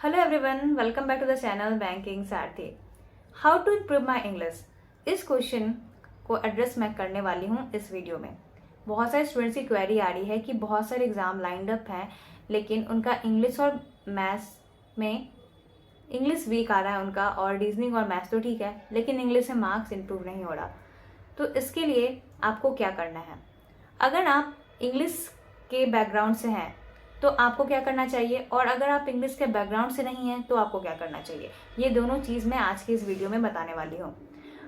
Hello everyone, welcome back to the channel banking Sarathi. How to improve my English, इस question को address मैं करने वाली हूँ इस वीडियो में। बहुत सारे स्टूडेंट्स की क्वेरी आ रही है कि बहुत सारे एग्जाम लाइंड अप हैं, लेकिन उनका इंग्लिश और मैथ्स में इंग्लिश वीक आ रहा है उनका, और रीजनिंग और मैथ्स तो ठीक है, लेकिन इंग्लिश में मार्क्स इंप्रूव नहीं हो रहा। तो इसके लिए आपको क्या करना है? अगर आप इंग्लिश के बैकग्राउंड से हैं तो आपको क्या करना चाहिए, और अगर आप इंग्लिश के बैकग्राउंड से नहीं हैं तो आपको क्या करना चाहिए, ये दोनों चीज़ मैं आज की इस वीडियो में बताने वाली हूँ।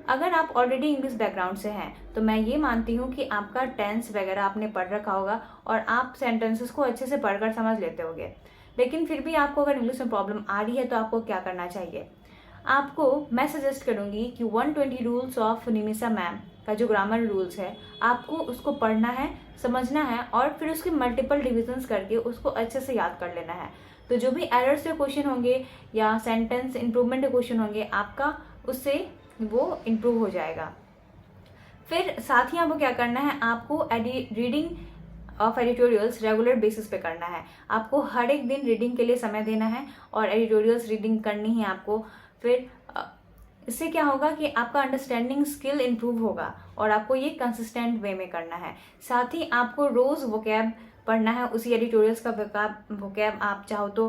अगर आप ऑलरेडी इंग्लिश बैकग्राउंड से हैं तो मैं ये मानती हूँ कि आपका टेंस वगैरह आपने पढ़ रखा होगा और आप सेंटेंसेस को अच्छे से पढ़कर समझ लेते होगे। लेकिन फिर भी आपको अगर इंग्लिश में प्रॉब्लम आ रही है तो आपको क्या करना चाहिए? आपको मैं सजेस्ट करूंगी कि 120 रूल्स ऑफ निमिषा मैम का जो ग्रामर रूल्स है, आपको उसको पढ़ना है, समझना है, और फिर उसके मल्टीपल रिविजन्स करके उसको अच्छे से याद कर लेना है। तो जो भी एरर्स के क्वेश्चन होंगे या सेंटेंस इंप्रूवमेंट के क्वेश्चन होंगे, आपका उससे वो इम्प्रूव हो जाएगा। फिर साथ ही आपको क्या करना है, आपको reading of editorials regular basis पे करना है। आपको हर एक दिन रीडिंग के लिए समय देना है और एडिटोरियल्स रीडिंग करनी है आपको। फिर इससे क्या होगा कि आपका अंडरस्टैंडिंग स्किल इंप्रूव होगा और आपको ये कंसिस्टेंट वे में करना है। साथ ही आपको रोज वोकैब पढ़ना है, उसी एडिटोरियल्स का वोकैब आप चाहो तो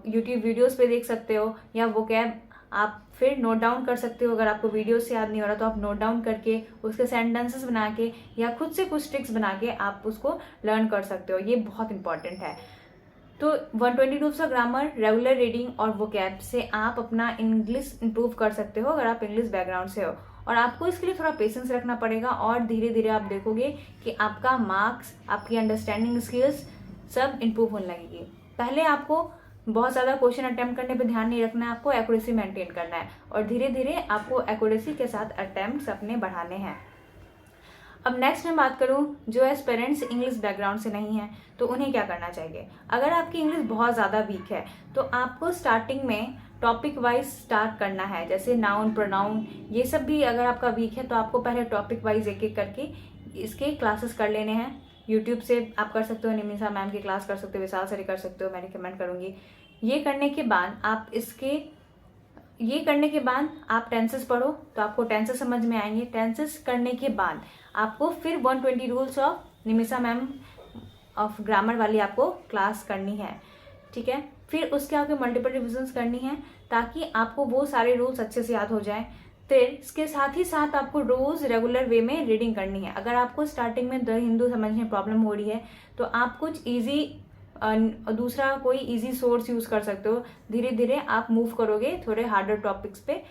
यूट्यूब वीडियोस पे देख सकते हो, या वोकैब आप फिर नोट डाउन कर सकते हो। अगर आपको वीडियो से याद नहीं हो रहा तो आप नोट डाउन करके उसके सेंटेंसेस बना के या खुद से कुछ ट्रिक्स बना के आप उसको लर्न कर सकते हो। ये बहुत इंपॉर्टेंट है। तो 120 rules of grammar, regular reading और वोकैब से आप अपना इंग्लिश इंप्रूव कर सकते हो अगर आप इंग्लिश बैकग्राउंड से हो। और आपको इसके लिए थोड़ा पेशेंस रखना पड़ेगा और धीरे धीरे आप देखोगे कि आपका मार्क्स, आपकी अंडरस्टैंडिंग स्किल्स सब इंप्रूव होने लगेगी। पहले आपको बहुत ज़्यादा क्वेश्चन अटेम्प्ट करने पे ध्यान नहीं रखना है, आपको एक्यूरेसी मेंटेन करना है और धीरे धीरे आपको एक्यूरेसी के साथ अटेम्प्ट्स अपने बढ़ाने हैं। अब नेक्स्ट मैं बात करूं, जो एस्पिरेंट्स इंग्लिश बैकग्राउंड से नहीं है तो उन्हें क्या करना चाहिए। अगर आपकी इंग्लिश बहुत ज़्यादा वीक है तो आपको स्टार्टिंग में टॉपिक वाइज स्टार्ट करना है, जैसे नाउन, प्रोनाउन, ये सब भी अगर आपका वीक है तो आपको पहले टॉपिक वाइज एक एक करके इसके क्लासेस कर लेने हैं। यूट्यूब से आप कर सकते हो, निमिषा मैम की क्लास कर सकते हो, विशाल सर कर सकते हो, मैं रिकमेंड करूँगी। ये करने के बाद आप टेंसेस पढ़ो तो आपको टेंसेस समझ में आएंगे। टेंसेस करने के बाद आपको फिर 120 rules of Nimisha ma'am of grammar वाली आपको क्लास करनी है, ठीक है। फिर उसके आपके मल्टीपल रिविजन्स करनी है ताकि आपको वो सारे रूल्स अच्छे से याद हो जाएं। फिर इसके साथ ही साथ आपको रोज रेगुलर वे में रीडिंग करनी है। अगर आपको स्टार्टिंग में द हिंदू समझने में प्रॉब्लम हो रही है तो आप कुछ ईजी दूसरा कोई इजी सोर्स यूज कर सकते हो। धीरे धीरे आप मूव करोगे थोड़े हार्डर टॉपिक्स पे।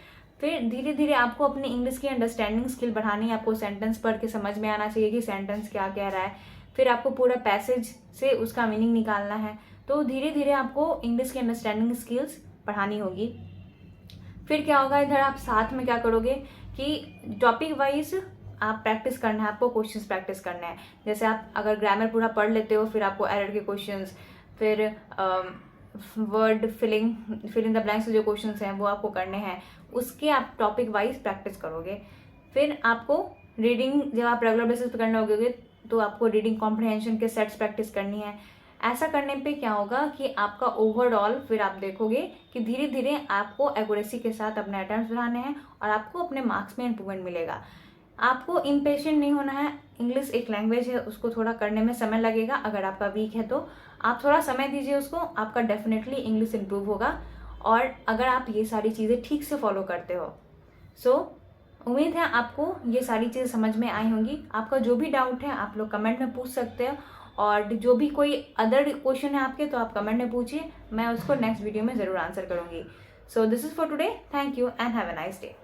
फिर धीरे धीरे आपको अपनी इंग्लिश की अंडरस्टैंडिंग स्किल बढ़ानी है। आपको सेंटेंस पढ़ के समझ में आना चाहिए कि सेंटेंस क्या कह रहा है। फिर आपको पूरा पैसेज से उसका मीनिंग निकालना है। तो धीरे धीरे आपको इंग्लिश की अंडरस्टैंडिंग स्किल्स बढ़ानी होगी। फिर क्या होगा, इधर आप साथ में क्या करोगे कि टॉपिक वाइज आप प्रैक्टिस करना है, आपको क्वेश्चंस प्रैक्टिस करना है। जैसे आप अगर ग्रामर पूरा पढ़ लेते हो, फिर आपको एरर के क्वेश्चंस, फिर word fill in the blanks जो क्वेश्चंस हैं वो आपको करने हैं। उसके आप टॉपिक वाइज प्रैक्टिस करोगे। फिर आपको रीडिंग जब आप रेगुलर बेसिस पे करने लगोगे तो आपको रीडिंग कॉम्प्रिहेंशन के सेट्स प्रैक्टिस करनी है। ऐसा करने पे क्या होगा कि आपका ओवरऑल फिर आप देखोगे कि धीरे धीरे आपको एक्यूरेसी के साथ अपने अटेम्प्ट्स बढ़ाने हैं और आपको अपने मार्क्स में इंप्रूवमेंट मिलेगा। आपको इम्पेशेंट नहीं होना है। इंग्लिश एक लैंग्वेज है, उसको थोड़ा करने में समय लगेगा। अगर आपका वीक है तो आप थोड़ा समय दीजिए उसको, आपका डेफिनेटली इंग्लिश इंप्रूव होगा। और अगर आप ये सारी चीज़ें ठीक से फॉलो करते हो, सो उम्मीद है आपको ये सारी चीज़ें समझ में आई होंगी। आपका जो भी डाउट है आप लोग कमेंट में पूछ सकते हो, और जो भी कोई अदर क्वेश्चन है आपके तो आप कमेंट में पूछिए, मैं उसको नेक्स्ट वीडियो में ज़रूर आंसर करूँगी। So this is for today, thank you and have a nice day.